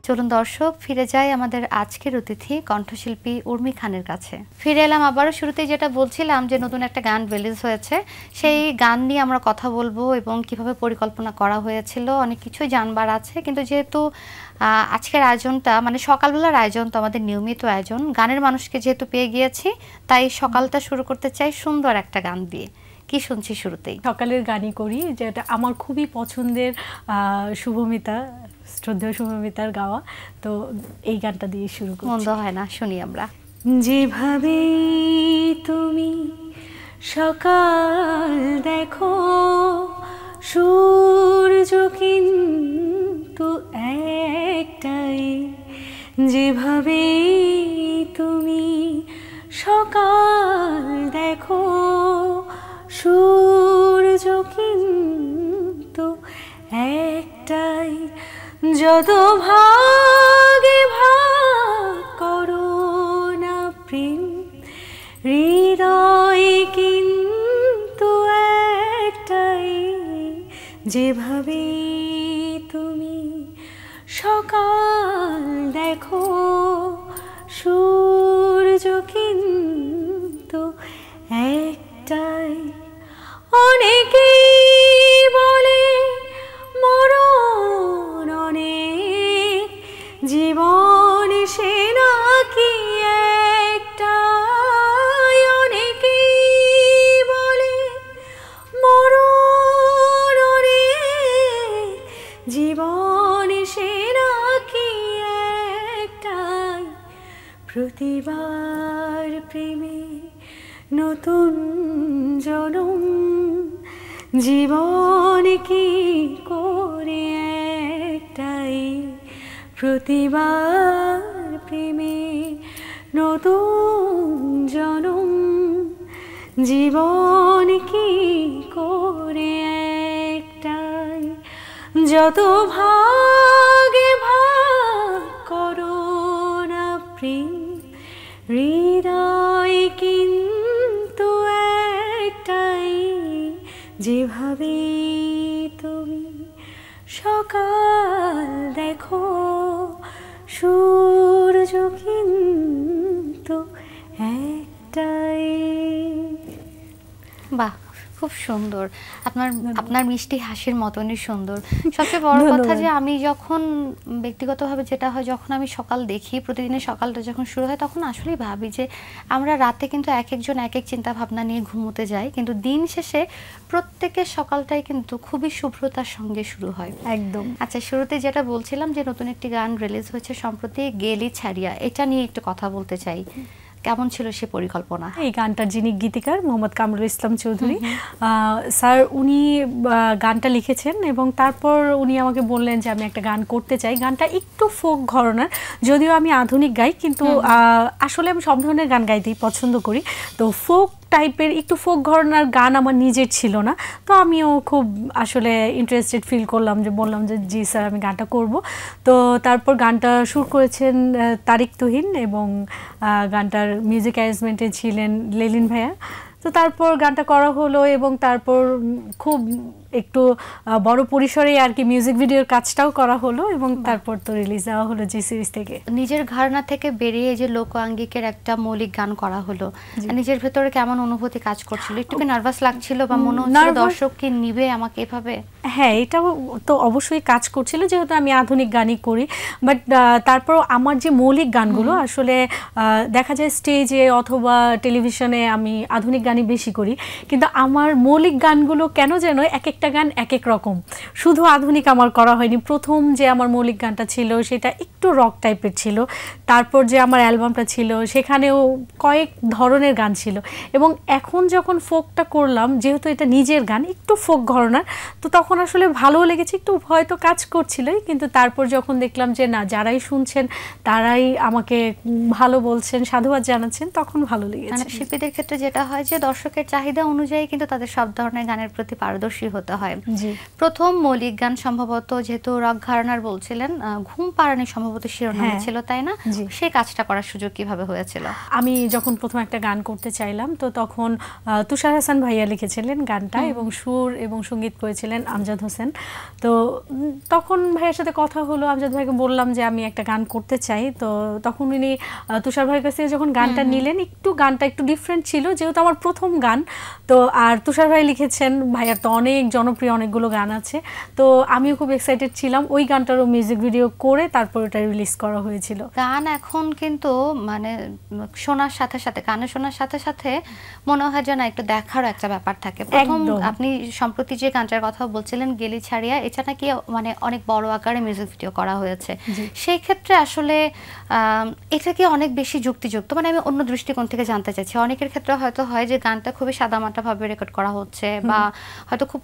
চলুন দর্শক ফিরে যাই আমাদের আজকের অতিথি কণ্ঠশিল্পী উর্মি খানের কাছে। ফিরে এলাম আবারও। শুরুতেই যেটা বলছিলাম যে নতুন একটা গান রিলিজ হয়েছে, সেই গান নিয়ে আমরা কথা বলবো এবং কিভাবে পরিকল্পনা করা হয়েছিল, অনেক কিছুই জানবার আছে। কিন্তু যেহেতু আজকের আয়োজনটা মানে সকালবেলার আয়োজন, তো আমাদের নিয়মিত আয়োজন, গানের মানুষকে যেহেতু পেয়ে গিয়েছি, তাই সকালটা শুরু করতে চাই সুন্দর একটা গান দিয়ে। কি শুনছি শুরুতেই? সকালের গানই করি, যেটা আমার খুবই পছন্দের, শুভমিতা, শ্রদ্ধেয় শুভমিতার গাওয়া। তো এই গানটা দিয়ে শুরু করছি। মন্দ হয় না, শুনি আমরা। যেভাবে তুমি সকাল দেখো, সূর্য কিন্তু একটাই। যেভাবে তুমি সকাল দেখো, সূর্য কিন্তু একটাই। যত ভাগে ভাগ করো না প্রেম, হৃদয় কিন্তু একটাই। যেভাবে তুমি সকাল দেখো, সূর্য কিন্তু একটাই। অনেকেই বলে মরণ অনেক, জীবন সে নাকি একটাই। অনেকেই বলে মরণ অনেক, জীবন সে নাকি একটাই। প্রতিবার প্রেমে নতুন জনম, জীবন কি করে একটাই। প্রতিবার প্রেমে নতুন জনম, জীবন কি করে একটাই। যত ভাগে ভাগ করো না প্রেম, হৃদয় কিন্তু একটাই। যেভাবে তুমি সকাল দেখো, সূর্য কিন্তু একটাই। বাহ, খুব সুন্দর। আপনার মিষ্টি হাসির মতনই সুন্দর। সবচেয়ে বড় কথা যে আমি যখন ব্যক্তিগতভাবে যেটা হয়, যখন আমি সকাল দেখি, প্রতিদিনের সকালটা যখন শুরু হয়, তখন আসলেই ভাবি যে আমরা রাতে কিন্তু এক একজন এক এক চিন্তা ভাবনা নিয়ে ঘুমোতে যাই, কিন্তু দিন শেষে প্রত্যেকের সকালটাই কিন্তু খুবই শুভ্রতার সঙ্গে শুরু হয়। একদম। আচ্ছা, শুরুতে যেটা বলছিলাম যে নতুন একটি গান রিলিজ হয়েছে সম্প্রতি, গেলি ছাড়িয়া, এটা নিয়ে একটু কথা বলতে চাই। কেমন ছিল সে পরিকল্পনা? এই গানটার যিনি গীতিকার মোহাম্মদ কামরুল ইসলাম চৌধুরী স্যার, উনি গানটা লিখেছেন এবং তারপর উনি আমাকে বললেন যে আমি একটা গান করতে চাই। গানটা একটু ফোক ঘরানার, যদিও আমি আধুনিক গাই, কিন্তু আসলে আমি সব ধরনের গান গাইতেই পছন্দ করি। তো ফোক টাইপের একটু ফোক ঘরানার গান আমার নিজের ছিল না, তো আমিও খুব আসলে ইন্টারেস্টেড ফিল করলাম, যে বললাম যে জি স্যার আমি গানটা করব। তো তারপর গানটা সুর করেছেন তারিক তুহিন এবং গানটার মিউজিক অ্যারেঞ্জমেন্টে ছিলেন লেলিন ভাইয়া। তো তারপর গানটা করা হলো এবং তারপর খুব একটু বড় পরিসরে আর কি মিউজিক ভিডিওর কাজটাও করা হলো এবং তারপর তো রিলিজ দেওয়া হলো জি সিরিজ থেকে। নিজের ঘরানা থেকে বেরিয়ে যে লোকাঙ্গিকের একটা মৌলিক গান করা হলো, নিজের ভেতরে কেমন অনুভূতি কাজ করছিল? একটু কি নার্ভাস লাগছিল বা মনে হচ্ছিল দর্শক কি নিবে আমাকে এভাবে? হ্যাঁ, এটাও তো অবশ্যই কাজ করছিল, যেহেতু আমি আধুনিক গানই করি। বাট তারপর আমার যে মৌলিক গানগুলো আসলে দেখা যায় স্টেজে অথবা টেলিভিশনে আমি আধুনিক গানই বেশি করি, কিন্তু আমার মৌলিক গানগুলো কেন যেন এক একটা গান এক এক রকম, শুধু আধুনিক আমার করা হয়নি। প্রথম যে আমার মৌলিক গানটা ছিল সেটা একটু রক টাইপের ছিল, তারপর যে আমার অ্যালবামটা ছিল সেখানেও কয়েক ধরনের গান ছিল, এবং এখন যখন ফোকটা করলাম, যেহেতু এটা নিজের গান একটু ফোক ঘরানার, তো তখন আসলে ভালো লেগেছে, একটু ভয় তো কাজ করছিলই, কিন্তু তারপর যখন দেখলাম যে না, যারাই শুনছেন তারাই আমাকে ভালো বলছেন, সাধুবাদ জানাচ্ছেন, তখন ভালো লেগেছে। শিল্পীদের ক্ষেত্রে যেটা হয় যে দর্শকের চাহিদা অনুযায়ী কিন্তু তাদের সব ধরনের গানের প্রতি পারদর্শী হতে হয়। জি। প্রথম মৌলিক গান সম্ভবত যেহেতু রক ঘরানার বলছিলেন, ঘুম পাড়ানি সম্ভবত শিরোনামে ছিল, তাই না? সেই কাজটা করার সুযোগ কিভাবে হয়েছিল? আমি যখন প্রথম একটা গান করতে চাইলাম তো তখন তুষার হাসান ভাইয়া লিখেছিলেন গানটা এবং সুর এবং সঙ্গীত করেছিলেন আমজাদ হোসেন। তো তখন ভাইয়ের সাথে কথা হলো, আমজাদ ভাইকে বললাম যে আমি একটা গান করতে চাই। তো তখন উনি তুষার ভাইয়ের কাছে যখন গানটা নিলেন, গানটা একটু ডিফারেন্ট ছিল যেহেতু আমার প্রথম গান। তো আর তুষার ভাই লিখেছেন, ভাইয়ার তো অনেক জনপ্রিয় অনেকগুলো গান আছে। তো আমিও খুব এক্সাইটেড ছিলাম, ওই গানটারও মিউজিক ভিডিও করে তারপর ওটা রিলিজ করা হয়েছিল। গান এখন কিন্তু মানে শোনার সাথে সাথে, গানে শোনার সাথে সাথে মনে হয় যেন একটু দেখারও একটা ব্যাপার থাকে। প্রথম আপনি সম্প্রতি যে গানটার কথা বলছিলেন গেলি ছাড়িয়া, এটা নাকি মানে অনেক বড় আকারে মিউজিক ভিডিও করা হয়েছে। সেই ক্ষেত্রে আসলে এটা কি অনেক বেশি যুক্তিযুক্ত? মানে আমি অন্য দৃষ্টিকোণ থেকে জানতে চাইছি। অনেকের ক্ষেত্রে হয়তো হয় যে গানটা খুবই সাদামাটা ভাবে রেকর্ড করা হচ্ছে বা হয়তো খুব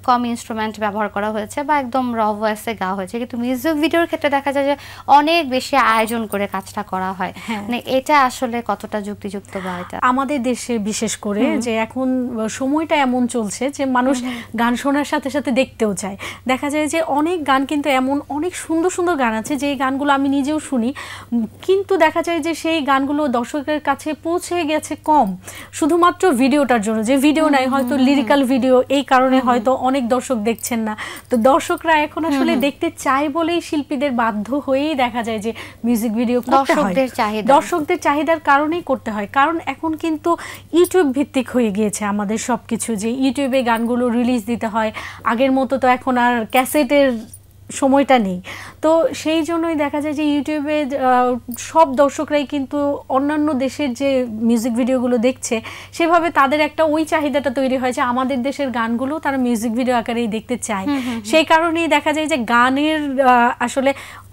কম ইনস্ট্রুমেন্ট ব্যবহার করা হয়েছে বা একদম র ভয়েসে গাওয়া হয়েছে, কিন্তু মিউজিক ভিডিওর ক্ষেত্রে দেখা যায় যে অনেক বেশি আয়োজন করে কাজটা করা হয়। মানে এটা আসলে কতটা যুক্তিযুক্ত? বা এটা আমাদের দেশে বিশেষ করে যে এখন সময়টা এমন চলছে যে মানুষ গান শোনার সাথে সাথে দেখতেও চায়। দেখা যায় যে অনেক গান কিন্তু এমন অনেক সুন্দর সুন্দর গান আছে যে গানগুলো আমি নিজেও শুনি, কিন্তু দেখা যায় যে সেই গানগুলো দর্শকের কাছে পৌঁছে গেছে কম, শুধুমাত্র ভিডিওটার জন্য। যে ভিডিও নাই, হয়তো লিরিক্যাল ভিডিও, এই কারণে হয়তো অনেক দর্শক দেখছেন না। তো দর্শকরা এখন আসলে দেখতে চায় বলেই শিল্পীদের বাধ্য হয়েই দেখা যায় যে মিউজিক ভিডিও করতে হয়, দর্শকদের চাহিদার কারণেই করতে হয়। কারণ এখন কিন্তু ইউটিউব ভিত্তিক হয়ে গিয়েছে আমাদের সবকিছু, যে ইউটিউবে গানগুলো রিলিজ দিতে হয়। আগের মতো তো এখন আর ক্যাসেটের সময়টা নেই। তো সেই জন্যই দেখা যায় যে ইউটিউবে সব দর্শকরাই কিন্তু অন্যান্য দেশের যে মিউজিক ভিডিওগুলো দেখছে, সেভাবে তাদের একটা ওই চাহিদাটা তৈরি হয় যে আমাদের দেশের গানগুলো তারা মিউজিক ভিডিও আকারেই দেখতে চায়। সেই কারণেই দেখা যায় যে গানের আসলে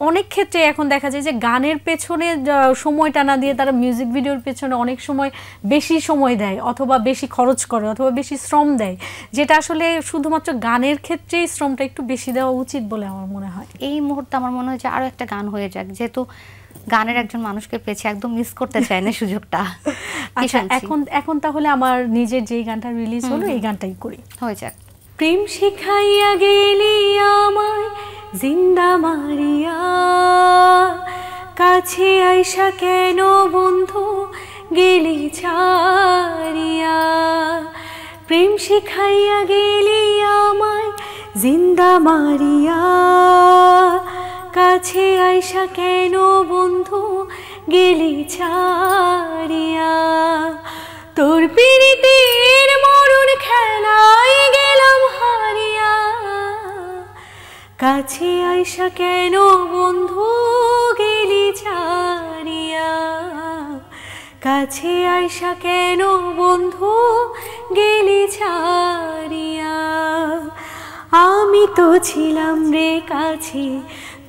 অনেক ক্ষেত্রে এখন দেখা যায় যে গানের পেছনে সময়টা না দিয়ে তারা মিউজিক ভিডিওর পেছনে অনেক সময় বেশি সময় দেয়, অথবা বেশি খরচ করে, অথবা বেশি শ্রম দেয়, যেটা আসলে শুধুমাত্র গানের ক্ষেত্রেই শ্রমটা একটু বেশি দেওয়া উচিত বলে আমার মনে হয়। এই মুহূর্তে আমার মনে হয় যে আরো একটা গান হয়ে যাক, যেহেতু গানের একজন মানুষকে পেয়েছে, একদম মিস করতে চায় না সুযোগটা। আচ্ছা, এখন তাহলে আমার নিজের যেই গানটা রিলিজ হলো এই গানটাই করি। হয়ে যাক। প্রেম শিখাইয়া গেলি আমায় জিন্দা মারিয়া, কাছে আইসা কেন বন্ধু গেলি ছাড়িয়া। প্রেম শিখাইয়া গেলি আমায় জিন্দা মারিয়া, কাছে আইসা কেন বন্ধু গেলি ছাড়িয়া। তোর পিরিতের মরণ খেলায় গেলাম হারিয়া, কাছে আইসা কেন বন্ধু গেলি ছাড়িয়া। কাছে আইসা কেন বন্ধু গেলি ছাড়িয়া। আমি তো ছিলাম রে কাছে,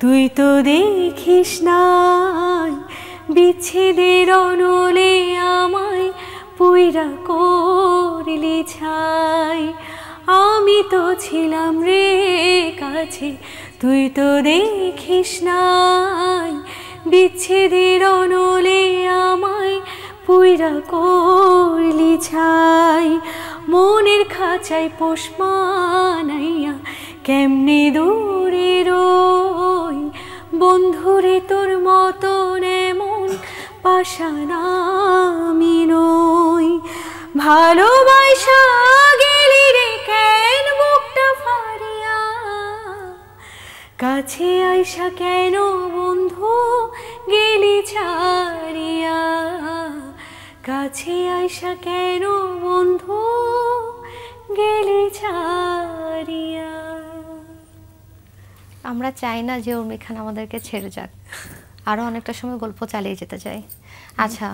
তুই তো দেখিস নাই, বিচ্ছেদের অনলে আমায় পুইরা করলি ছাই। আমি তো ছিলাম রে কাছে, তুই তো দেখিস নাই, বিচ্ছেদের অনলে আমায় পুইরা করলি ছাই। মনের খাঁচায় পোষ মানাইয়া কেমনে দূরে রই, বন্ধুরে তোর মতন এমন পাশান আমি নই। ভালোবাসা গেলি রে কেন বুকটা ফারিয়া, কাছে আইসা কেন বন্ধু গেলি ছাড়িয়া। কাছে আইসা কেন বন্ধু গেলি ছাড়িয়া। আমরা চাই না যে উর্মি খান আমাদেরকে ছেড়ে যাক, আরো অনেকটা সময় গল্প চালিয়ে যেতে চাই। আচ্ছা,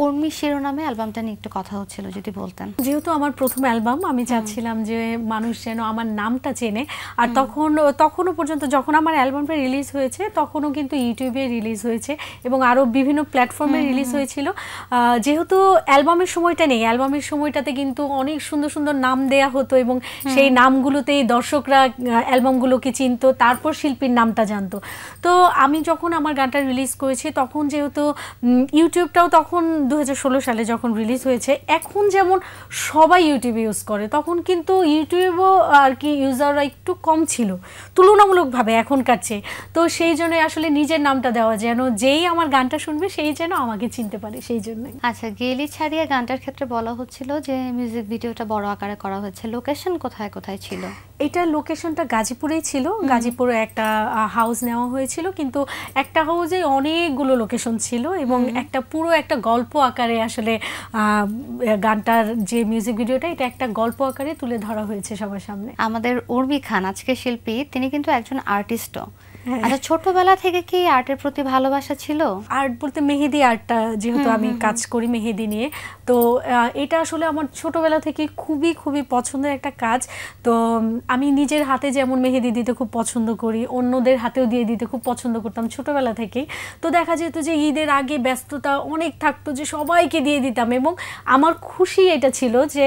উর্মি শিরোনামে অ্যালবামটা নিয়ে একটু কথা হচ্ছিল, যদি বলতেন। যেহেতু আমার প্রথম অ্যালবাম, আমি চাচ্ছিলাম যে মানুষ যেন আমার নামটা চেনে। আর তখনও পর্যন্ত যখন আমার অ্যালবামটা রিলিজ হয়েছে তখনও কিন্তু ইউটিউবে রিলিজ হয়েছে এবং আরও বিভিন্ন প্ল্যাটফর্মে রিলিজ হয়েছিল। যেহেতু অ্যালবামের সময়টা নেই, অ্যালবামের সময়টাতে কিন্তু অনেক সুন্দর সুন্দর নাম দেয়া হতো এবং সেই নামগুলোতেই দর্শকরা অ্যালবামগুলোকে চিনতো, তারপর শিল্পীর নামটা জানতো। তো আমি যখন আমার গানটা রিলিজ রিলিজ করেছি তখন যেহেতু ইউটিউবটাও তখন 2016 সালে যখন রিলিজ হয়েছে, এখন যেমন সবাই ইউটিউব ইউজ করে, তখন কিন্তু ইউটিউবও আর কি ইউজাররা একটু কম ছিল তুলনামূলকভাবে এখনকার চেয়ে। তো সেই জন্য আসলে নিজের নামটা দেওয়া, যেন যেই আমার গানটা শুনবে সেই যেন আমাকে চিনতে পারে, সেই জন্যই। আচ্ছা, গেলি ছাড়িয়ে গানটার ক্ষেত্রে বলা হচ্ছিল যে মিউজিক ভিডিওটা বড় আকারে করা হয়েছে, লোকেশন কোথায় কোথায় ছিল? এটা লোকেশনটা গাজীপুরেই ছিল, গাজীপুরে একটা হাউস নেওয়া হয়েছিল, কিন্তু একটা হাউসে অনেকগুলো লোকেশন ছিল এবং একটা পুরো একটা গল্প আকারে আসলে গানটার যে মিউজিক ভিডিওটা এটা একটা গল্প আকারে তুলে ধরা হয়েছে সবার সামনে। আমাদের উর্মি খান আজকে শিল্পী, তিনি কিন্তু একজন আর্টিস্টও। আচ্ছা, ছোটবেলা থেকে কি আর্টের প্রতি ভালোবাসা ছিল? আর্ট বলতে মেহেদি আর্টটা, যেহেতু আমি কাজ করি মেহেদি নিয়ে, তো এটা আসলে আমার ছোটবেলা থেকে খুবই খুবই পছন্দের একটা কাজ। তো আমি নিজের হাতে যেমন মেহেদি দিতে খুব পছন্দ করি, অন্যদের হাতেও দিয়ে দিতে খুব পছন্দ করতাম ছোটবেলা থেকেই। তো দেখা যেত যে ঈদের আগে ব্যস্ততা অনেক থাকতো, যে সবাইকে দিয়ে দিতাম, এবং আমার খুশি এটা ছিল যে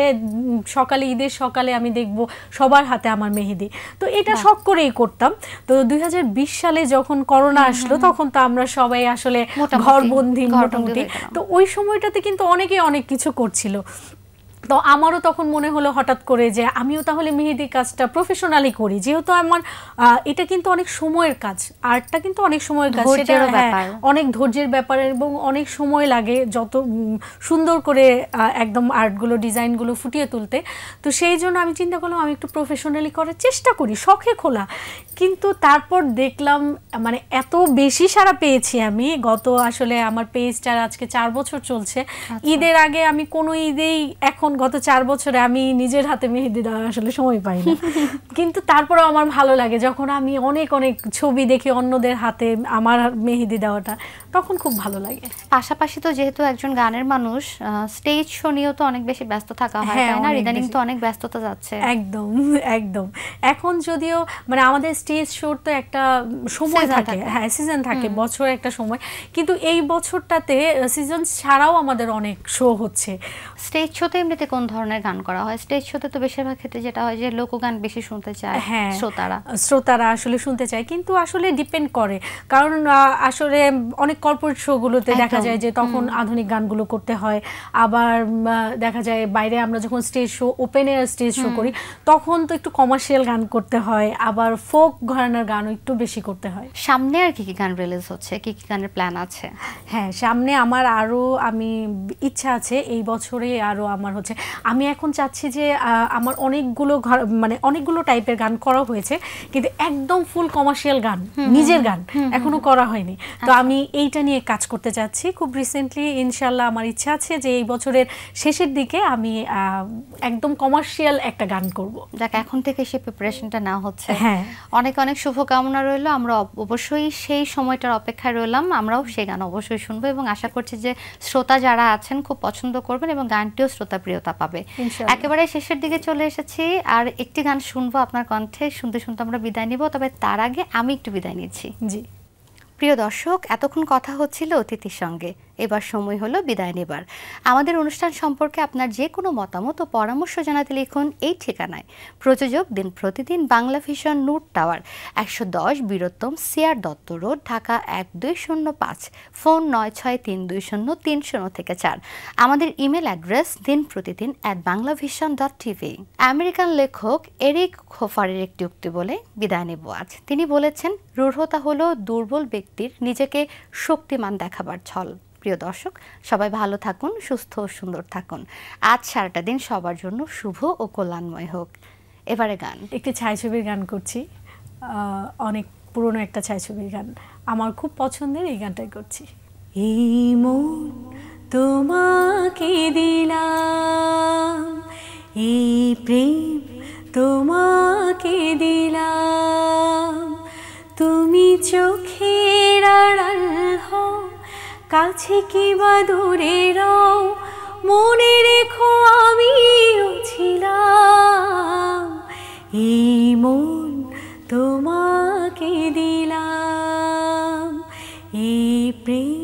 সকালে, ঈদের সকালে আমি দেখব সবার হাতে আমার মেহেদি। তো এটা শখ করেই করতাম। তো 2020 সালে যখন করোনা আসলো তখন তো আমরা সবাই আসলে ঘরবন্দি মোটামুটি, তো ওই সময়টাতে কিন্তু অনেকে অনেক কিছু করছিল। তো আমারও তখন মনে হলো হঠাৎ করে যে আমিও তাহলে মেহেদি কাজটা প্রফেশনালি করি, যেহেতু আমার এটা কিন্তু অনেক সময়ের কাজ, আর্টটা কিন্তু অনেক সময়ের কাজ, সেটা অনেক ধৈর্যের ব্যাপার এবং অনেক সময় লাগে যত সুন্দর করে একদম আর্টগুলো ডিজাইনগুলো ফুটিয়ে তুলতে। তো সেই জন্য আমি চিন্তা করলাম আমি একটু প্রফেশনালি করার চেষ্টা করি, শখে খোলা। কিন্তু তারপর দেখলাম মানে এত বেশি সাড়া পেয়েছি আমি, গত আসলে আমার পেজটার আজকে 4 বছর চলছে। ঈদের আগে আমি কোনো ঈদেই, এখন গত 4 বছরে আমি নিজের হাতে মেহেদি দেওয়ার আসলে সময় পাই না। কিন্তু তারপরেও আমার ভালো লাগে যখন আমি অনেক অনেক ছবি দেখি অন্যদের হাতে আমার মেহেদি দেওয়াটা, তখন খুব ভালো লাগে। পাশাপাশি তো যেহেতু একজন গানের মানুষ, স্টেজ শো নিয়েও তো অনেক বেশি ব্যস্ত থাকা হয়, তাই না? ইদানিং তো অনেক ব্যস্ততা যাচ্ছে। একদম একদম। এখন যদিও মানে আমাদের স্টেজ শোর তো একটা সময় থাকে, হ্যাঁ সিজন থাকে, বছরে একটা সময়, কিন্তু এই বছরটাতে সিজন ছাড়াও আমাদের অনেক শো হচ্ছে। স্টেজ শোতে এমনিতে কোন ধরনের গান করা হয়? স্টেজ শোতে তো বেশিরভাগ ক্ষেত্রে যেটা হয় যে লোকগান বেশি শুনতে চায় শ্রোতারা আসলে শুনতে চায়, কিন্তু আসলে ডিপেন্ড করে, কারণ আসলে অনেক কর্পোরেট শোগুলোতে দেখা যায় যে তখন আধুনিক গানগুলো করতে হয়, আবার দেখা যায় বাইরে আমরা যখন stage show, open air stage show করি তখন তো একটু কমার্শিয়াল গান করতে হয়, আবার ফোক ঘরানার গানও একটু বেশি করতে হয়। সামনে আর কি কি গান রিলিজ হচ্ছে, কি কি গানের প্ল্যান আছে? হ্যাঁ, সামনে আমার আরও ইচ্ছা আছে এই বছরে, আরও আমার হচ্ছে, আমি এখন চাচ্ছি যে আমার অনেকগুলো টাইপের গান করা হয়েছে, কিন্তু একদম ফুল কমার্শিয়াল গান, নিজের গান এখনো করা হয়নি। তো আমি এইটা নিয়ে কাজ করতে চাচ্ছি খুব রিসেন্টলি, ইনশাল্লাহ আমার ইচ্ছা আছে যে এই বছরের শেষের দিকে আমি একদম কমার্শিয়াল একটা গান করব। যাক, এখন থেকে সেই প্রিপারেশনটা না হচ্ছে। হ্যাঁ, অনেক অনেক শুভকামনা রইল। আমরা অবশ্যই সেই সময়টার অপেক্ষায় রইলাম, আমরাও সেই গান অবশ্যই শুনবো এবং আশা করছি যে শ্রোতা যারা আছেন খুব পছন্দ করবেন এবং গানটিও শ্রোতা প্রিয়তা পাবে। একেবারে শেষের দিকে চলে এসেছি, আর একটি গান শুনবো আপনার কণ্ঠে, শুনতে শুনতে আমরা বিদায় নিব। তবে তার আগে আমি একটু বিদায় নিচ্ছি। জি প্রিয় দর্শক, এতক্ষণ কথা হচ্ছিল অতিথির সঙ্গে, এবার সময় হলো বিদায় নেবার। আমাদের অনুষ্ঠান সম্পর্কে আপনার যে কোনো মতামত ও পরামর্শ জানাতে লিখুন এই ঠিকানায়। প্রযোজক Din Protidin, Bangla vision, Noor tower, 110 Birottom CR Dutta road, Dhaka 1205, phone 96320303 আমাদের ইমেল অ্যাড্রেস dinprotidin@banglavision.tv। আমেরিকান লেখক এরিক হোফারের একটি উক্তি বলে বিদায় নেব আজ। তিনি বলেছেন, রূঢ়তা হলো দুর্বল ব্যক্তির নিজেকে শক্তিমান দেখাবার ছল। প্রিয় দর্শক, সবাই ভালো থাকুন, সুস্থ ও সুন্দর থাকুন। আজ সারাটা দিন সবার জন্য শুভ ও কল্যাণময় হোক। এবারে গান, একটি ছায়াছবির গান করছি, অনেক পুরনো একটা ছায়াছবির গান, আমার খুব পছন্দের, এই গানটাই করছি। এই মন তোমাকে দিলাম, এই প্রেম তোমাকে দিলাম, তুমি চোখের আড়াল হও, কাছে কি বা দূরে রও, মনে রেখো আমিও ছিলাম, এই মন তোমাকে দিলাম, এই প্রেম